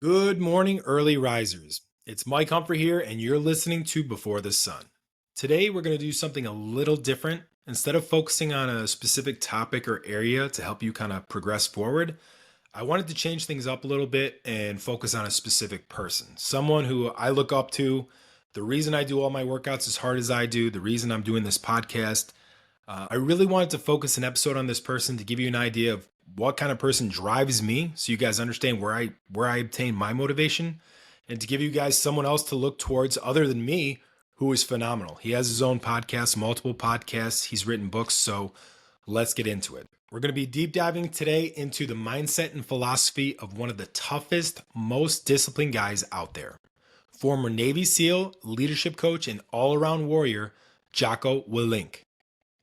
Good morning, early risers. It's Mike Humphrey here, and you're listening to Before the Sun. Today, we're going to do something a little different. Instead of focusing on a specific topic or area to help you kind of progress forward, I wanted to change things up a little bit and focus on a specific person, someone who I look up to. The reason I do all my workouts as hard as I do, the reason I'm doing this podcast, I really wanted to focus an episode on this person to give you an idea of what kind of person drives me, so you guys understand where I obtain my motivation, and to give you guys someone else to look towards other than me, who is phenomenal. He has his own podcast, multiple podcasts. He's written books, so let's get into it. We're going to be deep diving today into the mindset and philosophy of one of the toughest, most disciplined guys out there. Former Navy SEAL, leadership coach, and all-around warrior, Jocko Willink.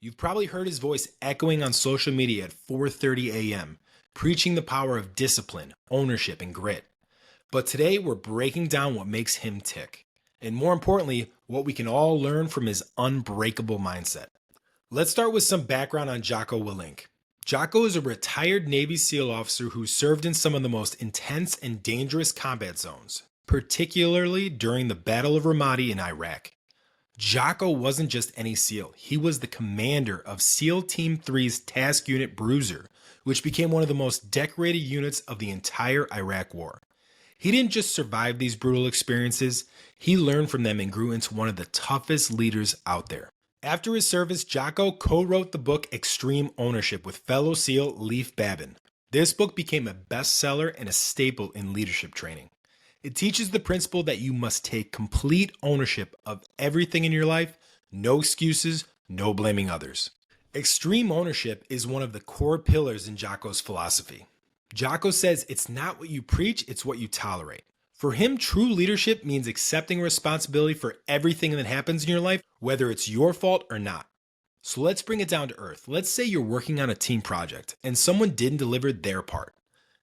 You've probably heard his voice echoing on social media at 4:30 a.m., preaching the power of discipline, ownership, and grit. But today we're breaking down what makes him tick, and more importantly, what we can all learn from his unbreakable mindset. Let's start with some background on Jocko Willink. Jocko is a retired Navy SEAL officer who served in some of the most intense and dangerous combat zones, particularly during the Battle of Ramadi in Iraq. Jocko wasn't just any SEAL, he was the commander of SEAL Team 3's Task Unit Bruiser, which became one of the most decorated units of the entire Iraq War. He didn't just survive these brutal experiences, he learned from them and grew into one of the toughest leaders out there. After his service, Jocko co-wrote the book Extreme Ownership with fellow SEAL Leif Babin. This book became a bestseller and a staple in leadership training. It teaches the principle that you must take complete ownership of everything in your life, no excuses, no blaming others. Extreme ownership is one of the core pillars in Jocko's philosophy. Jocko says it's not what you preach, it's what you tolerate. For him, true leadership means accepting responsibility for everything that happens in your life, whether it's your fault or not. So let's bring it down to earth. Let's say you're working on a team project and someone didn't deliver their part.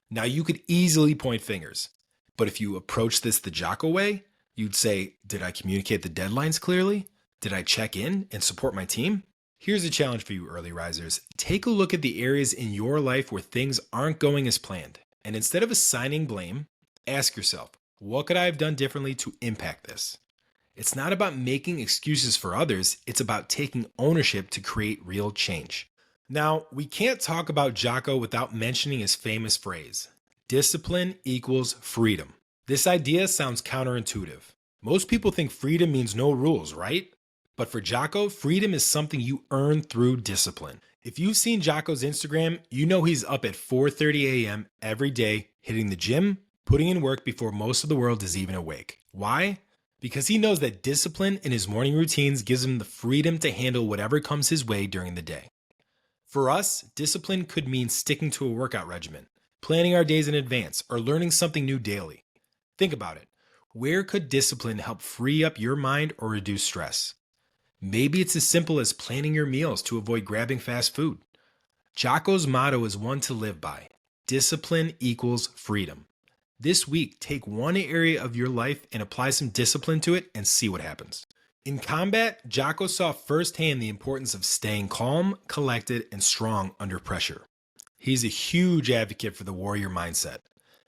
Now you could easily point fingers. But if you approach this the Jocko way, you'd say, did I communicate the deadlines clearly? Did I check in and support my team? Here's a challenge for you early risers. Take a look at the areas in your life where things aren't going as planned. And instead of assigning blame, ask yourself, what could I have done differently to impact this? It's not about making excuses for others. It's about taking ownership to create real change. Now, we can't talk about Jocko without mentioning his famous phrase, discipline equals freedom. This idea sounds counterintuitive. Most people think freedom means no rules, right? But for Jocko, freedom is something you earn through discipline. If you've seen Jocko's Instagram, you know he's up at 4:30 a.m. every day, hitting the gym, putting in work before most of the world is even awake. Why? Because he knows that discipline in his morning routines gives him the freedom to handle whatever comes his way during the day. For us, discipline could mean sticking to a workout regimen, planning our days in advance, or learning something new daily. Think about it. Where could discipline help free up your mind or reduce stress? Maybe it's as simple as planning your meals to avoid grabbing fast food. Jocko's motto is one to live by. Discipline equals freedom. This week, take one area of your life and apply some discipline to it and see what happens. In combat, Jocko saw firsthand the importance of staying calm, collected, and strong under pressure. He's a huge advocate for the warrior mindset,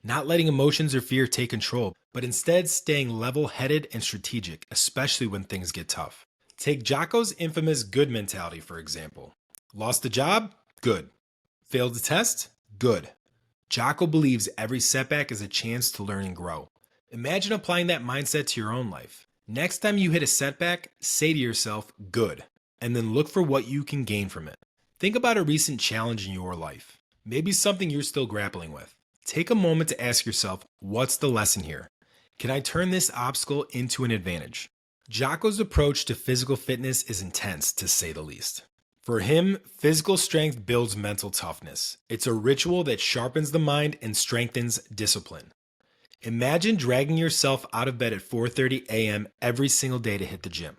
not letting emotions or fear take control, but instead staying level-headed and strategic, especially when things get tough. Take Jocko's infamous good mentality, for example. Lost the job? Good. Failed the test? Good. Jocko believes every setback is a chance to learn and grow. Imagine applying that mindset to your own life. Next time you hit a setback, say to yourself, good, and then look for what you can gain from it. Think about a recent challenge in your life. Maybe something you're still grappling with. Take a moment to ask yourself, what's the lesson here? Can I turn this obstacle into an advantage? Jocko's approach to physical fitness is intense, to say the least. For him, physical strength builds mental toughness. It's a ritual that sharpens the mind and strengthens discipline. Imagine dragging yourself out of bed at 4:30 a.m. every single day to hit the gym.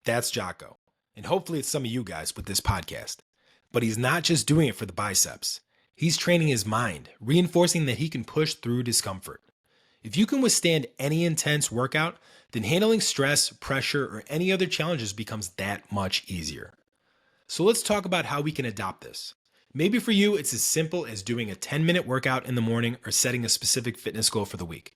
That's Jocko. And hopefully it's some of you guys with this podcast. But he's not just doing it for the biceps. He's training his mind, reinforcing that he can push through discomfort. If you can withstand any intense workout, then handling stress, pressure, or any other challenges becomes that much easier. So let's talk about how we can adopt this. Maybe for you, it's as simple as doing a 10-minute workout in the morning or setting a specific fitness goal for the week.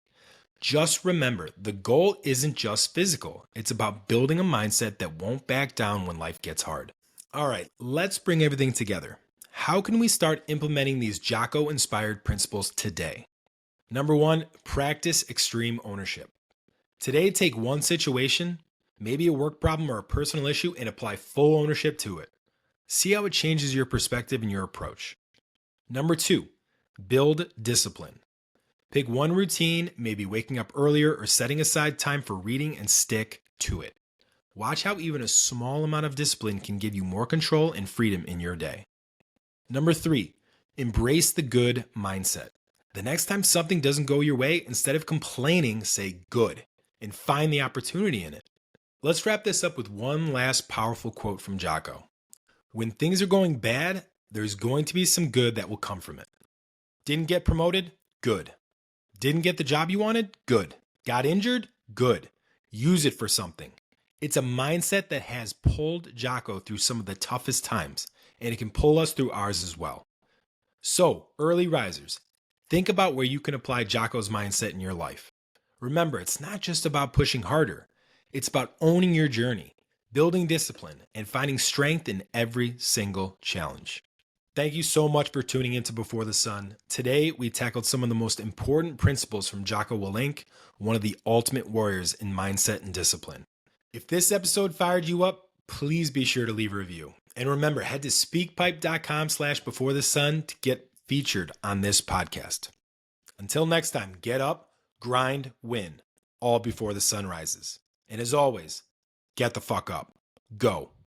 Just remember, the goal isn't just physical. It's about building a mindset that won't back down when life gets hard. All right, let's bring everything together. How can we start implementing these Jocko-inspired principles today? Number one, practice extreme ownership. Today, take one situation, maybe a work problem or a personal issue, and apply full ownership to it. See how it changes your perspective and your approach. Number two, build discipline. Pick one routine, maybe waking up earlier or setting aside time for reading, and stick to it. Watch how even a small amount of discipline can give you more control and freedom in your day. Number three, embrace the good mindset. The next time something doesn't go your way, instead of complaining, say good and find the opportunity in it. Let's wrap this up with one last powerful quote from Jocko. When things are going bad, there's going to be some good that will come from it. Didn't get promoted? Good. Didn't get the job you wanted? Good. Got injured? Good. Use it for something. It's a mindset that has pulled Jocko through some of the toughest times, and it can pull us through ours as well. So, early risers, think about where you can apply Jocko's mindset in your life. Remember, it's not just about pushing harder. It's about owning your journey, building discipline, and finding strength in every single challenge. Thank you so much for tuning into Before the Sun. Today, we tackled some of the most important principles from Jocko Willink, one of the ultimate warriors in mindset and discipline. If this episode fired you up, please be sure to leave a review. And remember, head to speakpipe.com/beforethesun to get featured on this podcast. Until next time, get up, grind, win, all before the sun rises. And as always, get the fuck up. Go.